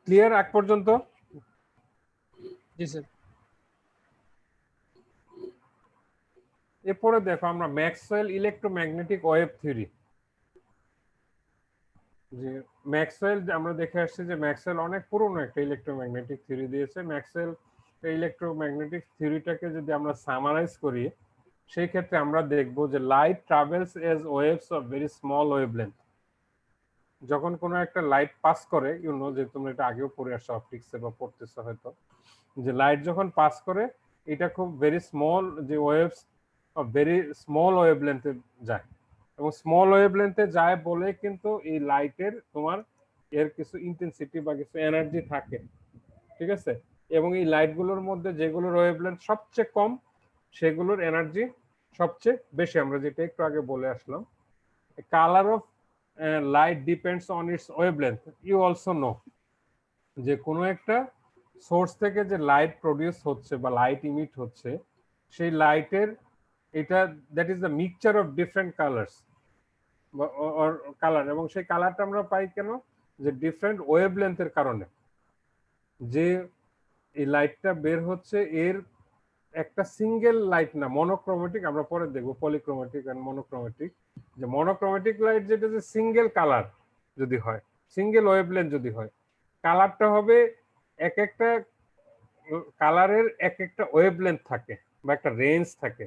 Clear আগ পর্যন্ত? জি স্যার। এরপরে দেখো আমরা ম্যাক্সওয়েল ইলেকট্রোম্যাগনেটিক ওয়েভ থিওরি, যে ম্যাক্সওয়েল আমরা দেখে আসছি যে ম্যাক্সওয়েল অনেক পুরনো একটা ইলেকট্রোম্যাগনেটিক থিওরি দিয়েছে। ম্যাক্সওয়েল ইলেকট্রোম্যাগনেটিক থিওরিটাকে যদি আমরা সামারাইজ করি, সেই ক্ষেত্রে আমরা দেখব যে light travels as waves of very small wavelength. যখন কোনো একটা লাইট পাস করে, যে তোমরা এটা আগেও পড়ে আসছো অপটিক্সে বা পড়তেছো হয়তো, যে লাইট যখন পাস করে এটা খুব ভেরি স্মল, যে ওয়েভস অফ ভেরি স্মল ওয়েভলেন্থে যায়, এবং স্মল ওয়েভলেন্থে যায় বলে কিন্তু এই লাইটের তোমার এর কিছু ইন্টেন্সিটি বা কিছু এনার্জি থাকে, ঠিক আছে? এবং এই লাইটগুলোর মধ্যে যেগুলোর ওয়েভলেন্থ সবচেয়ে কম সেগুলোর এনার্জি সবচেয়ে বেশি। আমরা যেটা একটু আগে বলে আসলাম, colour of light depends on its wavelength. You also know যে কোনো একটা সোর্স থেকে যে লাইট প্রডিউস হচ্ছে বা লাইট ইমিট হচ্ছে, সেই লাইটের এটা that is the mixture of different colours or colour, এবং সেই কালারটা আমরা পাই কেন? যে ডিফারেন্ট ওয়েভলেন্থের কারণে। যে এই লাইটটা বের হচ্ছে এর একটা সিঙ্গেল লাইট না, মনোক্রোমেটিক, আমরা পরে দেখবো পলিক্রোমেটিক এন্ড মনোক্রোমেটিক। যে মনোক্রোমেটিক লাইট যেটা যে সিঙ্গেল কালার যদি হয়, সিঙ্গেল ওয়েভলেন্থ যদি হয়, কালারটা হবে এক একটা কালারের এক একটা ওয়েভলেন্থ থাকে বা একটা রেঞ্জ থাকে।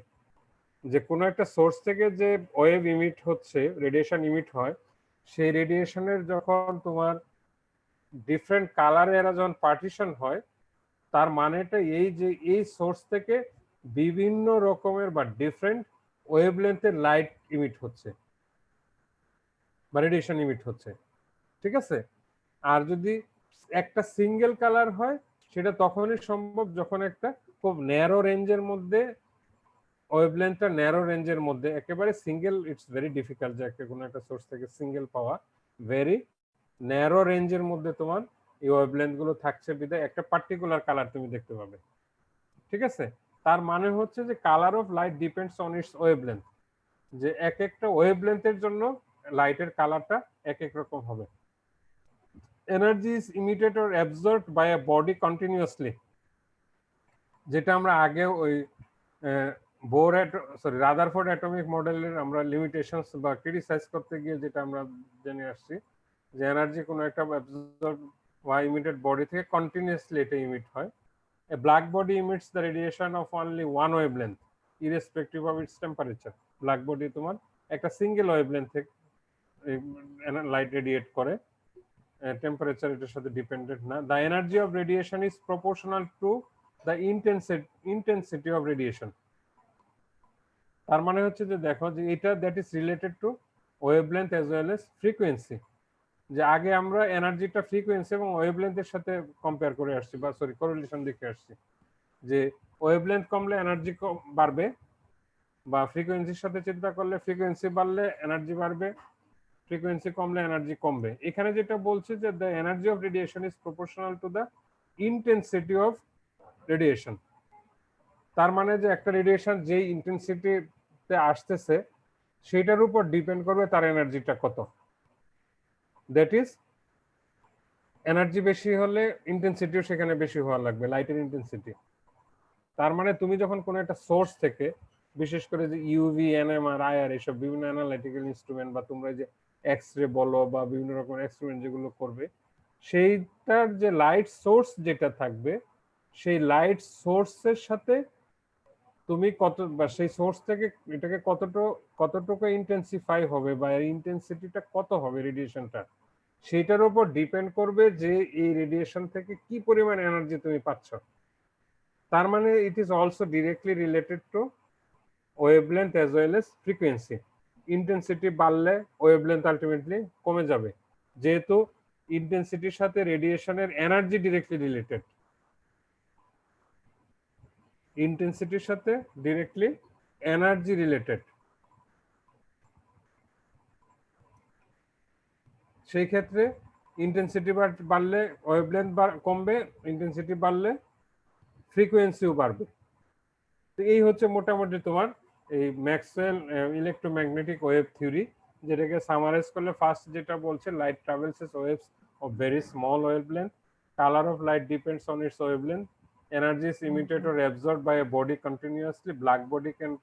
যে কোনো একটা সোর্স থেকে যে ওয়েভ ইমিট হচ্ছে, রেডিয়েশন ইমিট হয়, সেই রেডিয়েশনের যখন তোমার ডিফারেন্ট কালারে এরা যখন পার্টিশন হয়, তার মানেটা এই যে এই সোর্স থেকে বিভিন্ন রকমের বা ডিফারেন্ট ওয়েভলেন্থের লাইট ইমিট হচ্ছে বা রেডিয়েশন ইমিট হচ্ছে, ঠিক আছে? আর যদি একটা সিঙ্গেল কালার হয়, সেটা তখনই সম্ভব যখন একটা খুব ন্যারো রেঞ্জের মধ্যে, ওয়েভলেন্থটা ন্যারো রেঞ্জের মধ্যে, একেবারে সিঙ্গেল, ইটস ভেরি ডিফিকাল্ট যে একটা কোনো একটা সোর্স থেকে সিঙ্গেল পাওয়া, ভেরি ন্যারো রেঞ্জের মধ্যে তোমার এই ওয়েভলেন্থ গুলো থাকছে, বিধায় একটা পার্টিকুলার কালার তুমি দেখতে পাবে, ঠিক আছে? তার মানে হচ্ছে যে colour of light depends on its wavelength, যে এক একটা ওয়েভলেন্থের জন্য লাইটের কালারটা এক এক রকম হবে। Energy is emitted or absorbed by a body continuously, যেটা আমরা আগে ওই বোর রাদারফোর্ড অ্যাটমিক মডেলের আমরা লিমিটেশনস বা ক্রিটিসাইজ করতে গিয়ে যেটা আমরা জেনে আসছি, যে এনার্জি কোনো একটা অ্যাবজর্ব বা ইমিটেড বডি থেকে কন্টিনিউয়াসলি এটা ইমিট হয়। A black body emits the radiation of only one wavelength, irrespective of its temperature. Black body তোমার একটা সিঙ্গেল ওয়েভলেন্থ থেকে লাইট রেডিয়েট করে, টেম্পারেচার এটার সাথে ডিপেন্ডেন্ট না। The energy of radiation is proportional to the intensity of radiation. তার মানে হচ্ছে যে দেখো যে এটা that is related to wavelength as well as frequency. যে আগে আমরা এনার্জিটা ফ্রিকোয়েন্সি এবং ওয়েভলেন্থের সাথে কম্পেয়ার করে আসছি বা কোরিলেশন দেখে আসছি, যে ওয়েভলেন্থ কমলে এনার্জি বাড়বে, বা ফ্রিকোয়েন্সির সাথে চিন্তা করলে ফ্রিকোয়েন্সি বাড়লে এনার্জি বাড়বে, ফ্রিকোয়েন্সি কমলে এনার্জি কমবে। এখানে যেটা বলছে যে the energy of radiation is proportional to the intensity of radiation. তার মানে যে একটা রেডিয়েশন যে ইন্টেন্সিটিতে আসতেছে সেটার উপর ডিপেন্ড করবে তার এনার্জিটা কত। দ্যাট ইজ এনার্জি বেশি হলে ইন্টেন্সিটিও সেখানে বেশি হওয়া লাগবে, লাইটের ইন্টেন্সিটি। তার মানে তুমি যখন কোনো একটা সোর্স থেকে, বিশেষ করে যে ইউভি, এনএমআর, আইআর, এসব বিভিন্ন অ্যানালাইটিক্যাল ইনস্ট্রুমেন্ট বা তোমরা যে এক্স রে বলো বা বিভিন্ন রকমের এক্সপেরিমেন্ট যেগুলো করবে, সেইটার যে লাইট সোর্স যেটা থাকবে, সেই লাইট সোর্সের সাথে তুমি কত, বা সেই সোর্স থেকে এটাকে কতটুকু ইন্টেন্সিফাই হবে বা ইন্টেন্সিটিটা কত হবে রেডিয়েশনটা, সেটার উপর ডিপেন্ড করবে যে এই রেডিয়েশন থেকে কি পরিমাণ এনার্জি তুমি পাচ্ছ। তার মানে it is also directly related to wavelength as well as frequency. Intensity বাড়লে ওয়েভলেন্থ আলটিমেটলি কমে যাবে, যেহেতু ইন্টেন্সিটির সাথে রেডিয়েশনের এনার্জি ডিরেক্টলি রিলেটেড, ইন্টেন্সিটির সাথে ডিরেক্টলি এনার্জি রিলেটেড। সেই ক্ষেত্রে ইন্টেন্সিটি বাড়লে ওয়েভলেন্থ কমবে, ইন্টেন্সিটি বাড়লে ফ্রিকোয়েন্সিও বাড়বে। তো এই হচ্ছে মোটামুটি তোমার এই ম্যাক্সওয়েল ইলেকট্রোম্যাগনেটিক ওয়েভ থিওরি, যেটাকে সামারাইজ করলে ফার্স্ট যেটা বলছে light travels S waves of very small wavelength, Color of light depends on its wavelength. Energy is emitted or absorbed by a body continuously. Black body can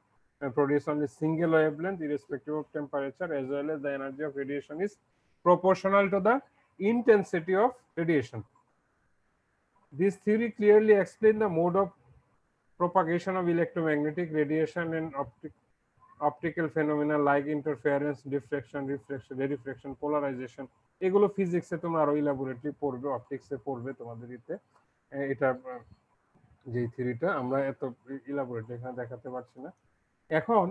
produce only single wavelength irrespective of temperature, as well as the energy of radiation is proportional to the intensity of radiation. This theory clearly explains the mode of propagation of electromagnetic radiation and optical phenomena like interference, diffraction, reflection, refraction, polarization. এগুলো ফিজিক্সে তোমরা আরো elaborately পড়বে, অপটিক্সে পড়বে তোমাদের ইতে। এটা যে থিওরিটা আমরা এত ইলাবোরেটলি এখানে দেখাতে পারছি না। এখন